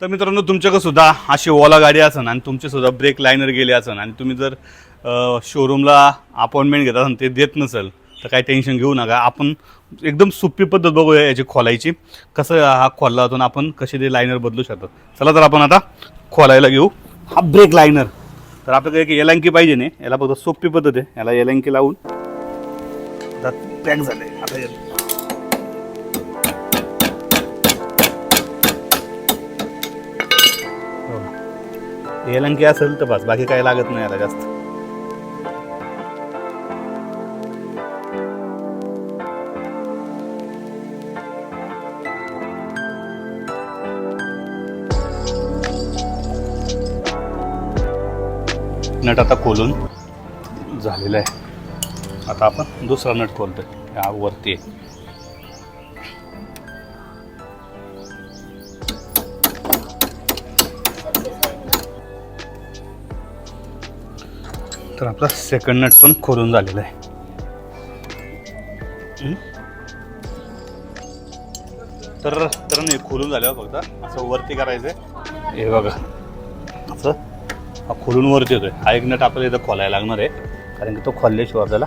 तर मित्रांनो तुमच्याकडे सुद्धा अशी ओला गाडी असन आणि तुमचे सुद्धा ब्रेक लायनर गेले असन आणि तुम्ही जर शोरूमला अपॉइंटमेंट घेत असाल ते देत नसेल तर काही टेन्शन घेऊ नका. आपण एकदम सोपी पद्धत बघूया याची खोलायची, कसं हा खोलला होतो आपण कशी ते लायनर बदलू शकतो. चला तर आपण आता खोलायला घेऊ हा ब्रेक लायनर. तर आपल्याकडे एक एलंकी पाहिजे नाही, याला फक्त सोपी पद्धत आहे. याला एलंकी लावून पॅक झाले. आता एलंकी असेल तर बस, बाकी काही लागत नाही याला जास्त. नट आता खोलून झालेला आहे. आता आपण दुसरा नट खोलतोय. हा वरती आहे. तर आपला सेकंड नट पण खोलून झालेला आहे. तर नाही खोलून झाल्यावर फक्त असं वरती करायचं. हे बघा असं हा खोलून वरती येतोय. हा एक नट आपल्याला इथं खोलायला लागणार आहे, कारण की तो खोलल्याशिवाय आपल्याला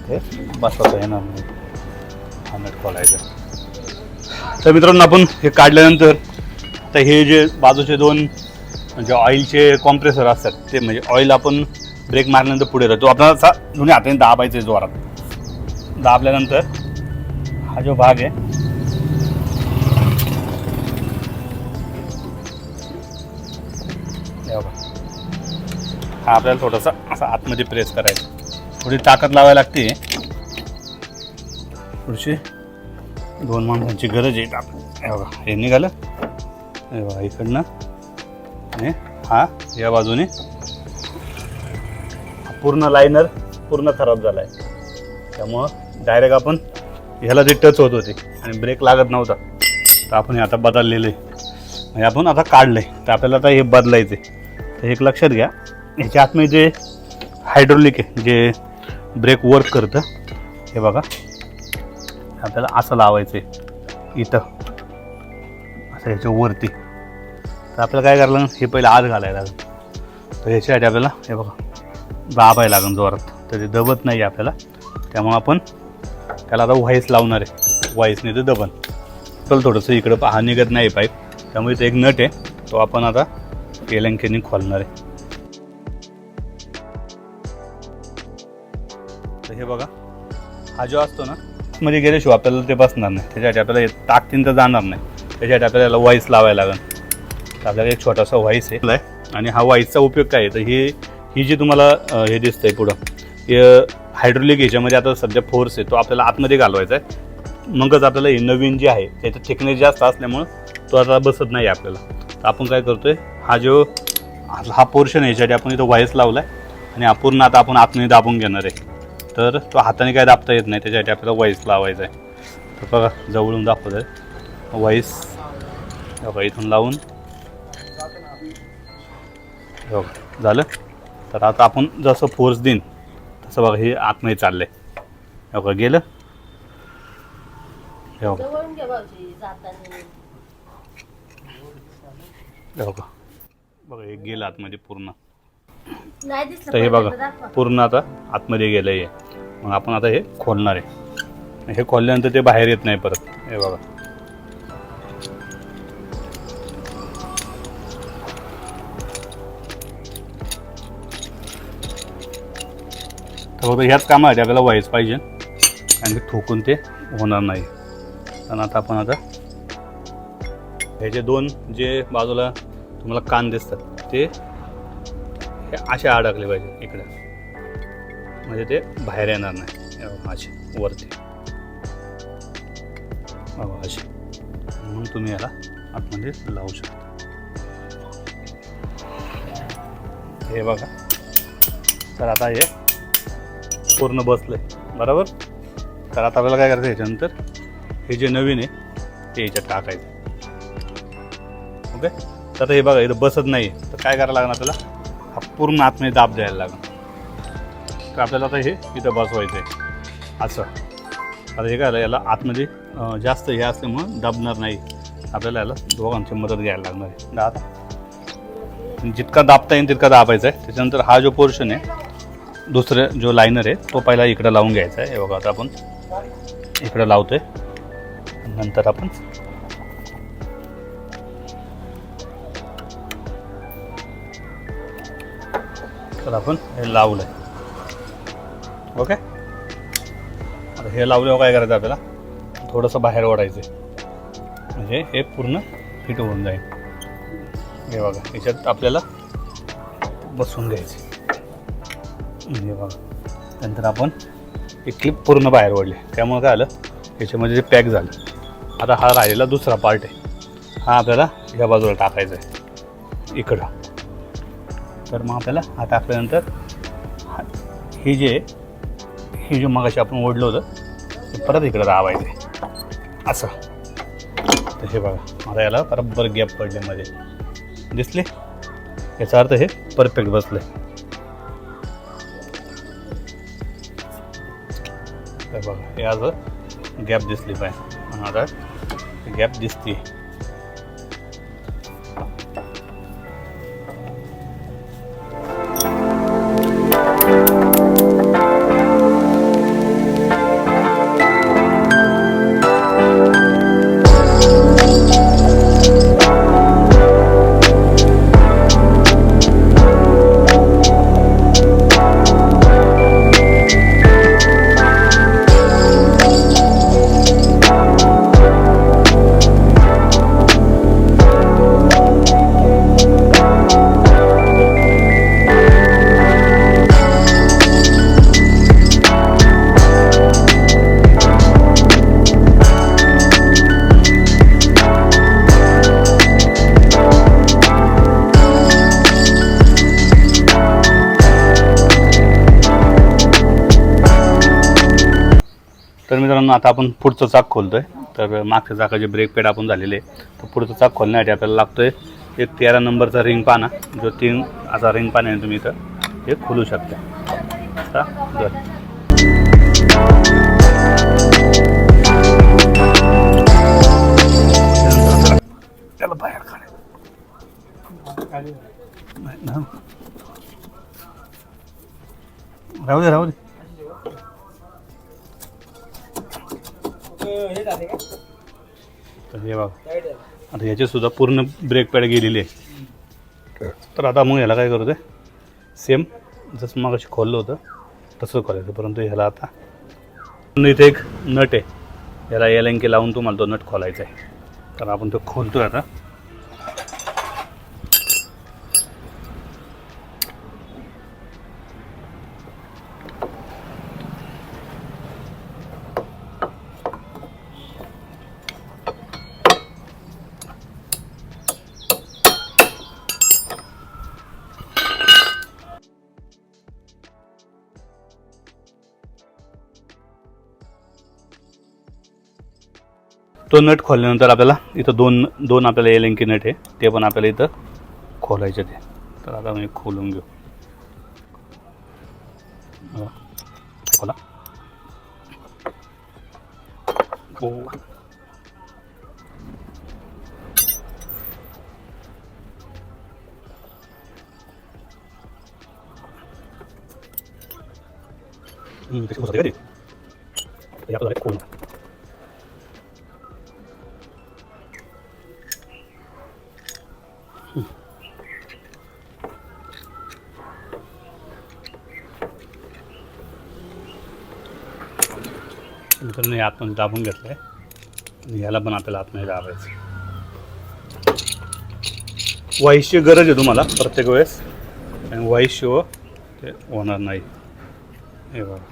हे बसवता येणार नाही. हा नट खोलायचा. तर मित्रांनो आपण हे काढल्यानंतर तर हे जे बाजूचे दोन म्हणजे ऑइलचे कॉम्प्रेसर असतात ते म्हणजे ऑइल आपण ब्रेक मारल्यानंतर पुढे राहतो. आपल्याला असा दोन्ही हाताने दाबायचं आहे जोरात. दाबल्यानंतर हा जो भाग आहे हा आपल्याला थोडासा असा आतमध्ये प्रेस करायचा. थोडी ताकद लावायला लागते. थोडीशी 2 माणसांची गरज आहे. हे बघा हे निघालं. हे बघा इकडनं आणि हा या बाजूने पूर्ण लायनर पूर्ण खराब झाला आहे. त्यामुळं डायरेक्ट आपण ह्याला ते टच होत होते आणि ब्रेक लागत नव्हता. तर आपण हे आता बदललेलं आहे, म्हणजे आपण आता काढलं आहे. तर आपल्याला आता हे बदलायचं आहे. तर एक लक्षात घ्या, ह्याच्या आतमध्ये जे हायड्रोलिक आहे जे ब्रेक वर्क करतं, हे बघा आपल्याला असं लावायचं आहे इथं असं ह्याच्या वरती. तर आपल्याला काय करायला लागेल, हे पहिलं आत घालायला लागेल. तर ह्याच्यासाठी आपल्याला हे बघा दाबायला लागेल जोरात. तर ते दबत नाही आपल्याला. त्यामुळं आपण त्याला आता व्हाईस लावणार आहे. व्हाईसने ते दबन. तर थोडंसं इकडं हा निघत नाही पाईप, त्यामुळे इथं एक नट आहे तो आपण आता एलंकीने खोलणार आहे. तर हे बघा हा जो असतो ना मध्ये गेल्याशिवाय आपल्याला ते बसणार नाही. त्याच्यासाठी आपल्याला ताकदीन तर जाणार नाही. त्याच्यासाठी आपल्याला व्हाईस लावायला लागेल. तर आपल्याला एक छोटासा व्हाईस आहे आणि हा व्हाईसचा उपयोग काय आहे तर ही जी तुम्हाला हे दिसतंय पुढं हे हायड्रोलिक ह्याच्यामध्ये आता सध्या फोर्स आहे तो आपल्याला आतमध्ये घालवायचा आहे. मगच आपल्याला हे नवीन जे आहे त्याचं थिकनेस जास्त असल्यामुळं तो आता बसत नाही आपल्याला. तर आपण काय करतोय हा पोर्शन आहे याच्यासाठी आपण इथं व्हाईस लावला आहे आणि हा पूर्ण आता आपण आतमध्ये दाबून घेणार आहे. तर तो हाताने काय दाबता येत नाही, त्याच्यासाठी आपल्याला व्हाईस लावायचा आहे. तर बघा जवळून दाखवत आहे व्हाईस. बघा इथून लावून बघा झालं. तर आता आपण जसं फोर्स देईन तसं बघा हे आतमध्ये चाललं आहे. बघा गेलं. हे बघा बघा हे गेलं आतमध्ये पूर्ण. तर हे बघा पूर्ण आता आतमध्ये गेलं आहे. मग आपण आता हे खोलणार आहे. हे खोलल्यानंतर ते बाहेर येत नाही परत. हे बघा तर बघा ह्याच कामासाठी आपल्याला व्हाईस पाहिजे आणि ठोकून ते होणार नाही. आणि आता आपण ह्याचे दोन जे बाजूला तुम्हाला कान दिसतात ते हे असे अडकले पाहिजे इकडे, म्हणजे ते बाहेर येणार नाही. असे वरती असे म्हणून तुम्ही याला आतमध्ये लावू शकता. हे बघा. तर आता हे पूर्ण बसलंय बरोबर. तर आता आपल्याला काय करायचं ह्याच्यानंतर हे जे नवीन आहे ते ह्याच्यात टाकायचं. ओके. तर हे बघा इथं बसत नाही तर काय करायला लागणार आपल्याला, हा पूर्ण आतमध्ये दाब द्यायला लागणार. तर आपल्याला आता हे इथं बसवायचं आहे असं. आता हे काय याला आतमध्ये जास्त हे असल्यामुळं दाबणार नाही. आपल्याला याला दोघांची मदत घ्यायला लागणार आहे. दाब जितका दाबता येईल तितका दाबायचा आहे. त्याच्यानंतर हा जो पोर्शन आहे दुसरे जो लायनर आहे तो पहिला इकडं लावून घ्यायचा आहे. हे बघा आता आपण इकडं लावतोय, नंतर आपण तर आपण हे लावलं आहे. ओके, आता हे लावल्यावर काय करायचं आपल्याला थोडंसं बाहेर ओढायचं आहे, म्हणजे हे पूर्ण फिट होऊन जाईल. हे बघा याच्यात आपल्याला बसवून घ्यायचे. हे बघा नंतर आपण एक क्लिप पूर्ण बाहेर ओढली, त्यामुळे काय आलं याच्यामध्ये जे पॅक झालं. आता हा राहिलेला दुसरा पार्ट आहे, हा आपल्याला या बाजूला टाकायचा आहे इकडं. तर मग आपल्याला हा टाकल्यानंतर हे जे मगाशी आपण ओढलं होतं ते परत इकडं रावायचं आहे असं. तर हे बघा आता याला बरोबर गॅप पडल्यामध्ये दिसले, याचा अर्थ हे परफेक्ट बसलं आहे. तर बघा हे असं गॅप दिसली पाहिजे, आणि आता गॅप दिसते. तर मित्रांनो आता आपण पुढचं चाक खोलतोय. तर मागच्या चाकाचे ब्रेक पॅड आपण झालेले, तर पुढचं चाक खोलण्यासाठी आपल्याला लागतोय एक 13 नंबरचा रिंग पाना, जो 3 असा रिंग पाना आहे. तुम्ही इथं हे खोलू शकता. त्याला बाहेर काढायचं, राहू दे राहू दे. तर हे बघा आता याचे सुद्धा पूर्ण ब्रेक पॅड गेलेली आहे. तर आता मग ह्याला काय करू दे, सेम जसं मग अशी खोललं होतं तसं खोलायचं, परंतु ह्याला आता इथे एक नट आहे, याला एलंकी लावून तुम्हाला तो नट खोलायचा आहे. तर आपण तो खोलतोय आता. तो नट खोलल्यानंतर आपल्याला इथं दोन आपल्याला एलंकी नट आहे, ते पण आपल्याला इथं खोलायचे ते. तर आता मी खोलून घेऊ. खोला. खोलून नंतर आतमध्ये दाबून घेतलं आहे, आणि ह्याला पण आपल्याला आतमध्ये दाबायचं. वाईसची गरज आहे तुम्हाला प्रत्येक वेळेस, आणि वाईसशिवाय ते होणार नाही. हे बघा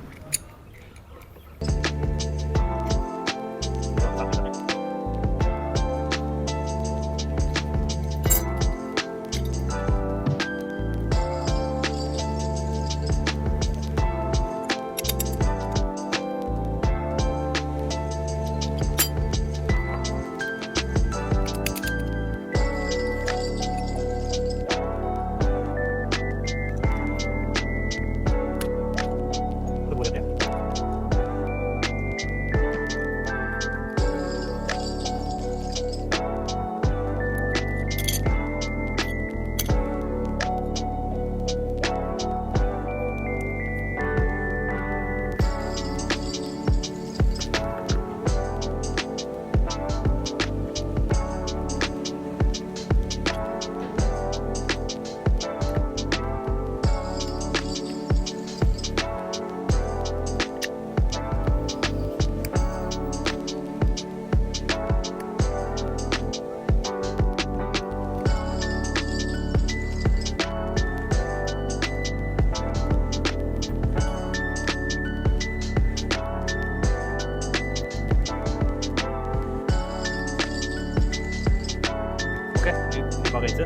बघायचं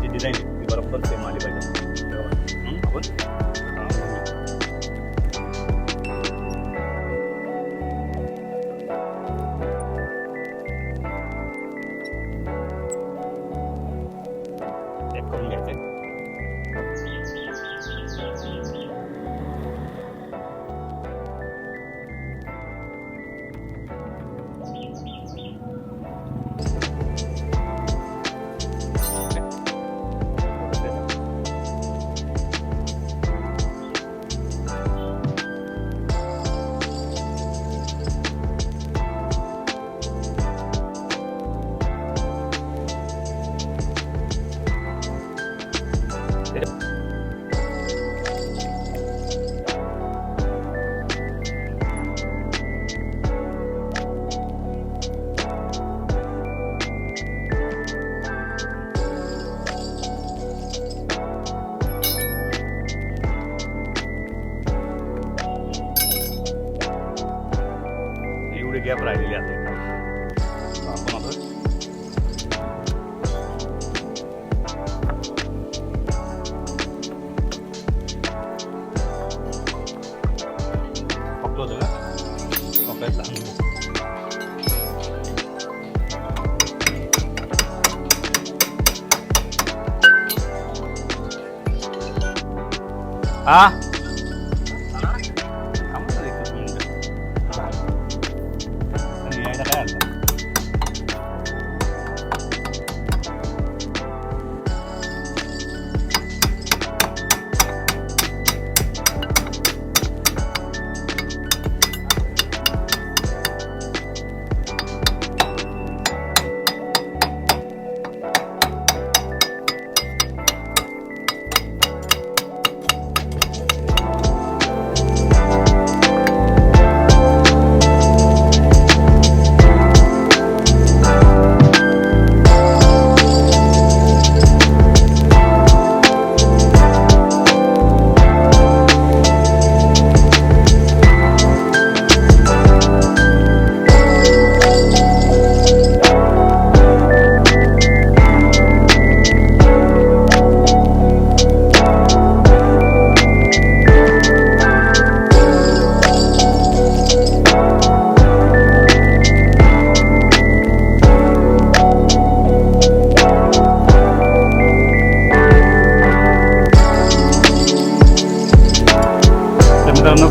जी डिझाईन आहे ती बरोबर सेम आली पाहिजे. आपण चेक करून घ्यायचं. एवढी गॅप राहिलेली आहे. आपण आता पकडतो होतं का पकायचं. हा यायला काय अर्थ.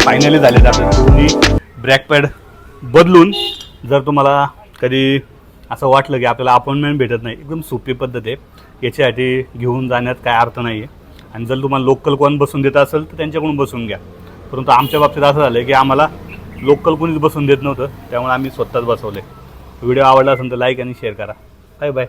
फायनली झाले आपले दोन्ही ब्रॅक पॅड बदलून. जर तुम्हाला कधी असं वाटलं की आपल्याला अपॉइंटमेंट भेटत नाही, एकदम सोपी पद्धत आहे, याच्यासाठी घेऊन जाण्यात काय अर्थ नाही आहे. आणि जर तुम्हाला लोकल कोण बसून देत असेल तर त्यांच्याकडून बसून घ्या. परंतु आमच्या बाबतीत असं झालं की आम्हाला लोकल कोणीच बसून देत नव्हतं, त्यामुळे आम्ही स्वतःच बसवले. व्हिडिओ आवडला असेल तर लाईक आणि शेअर करा. Bye bye.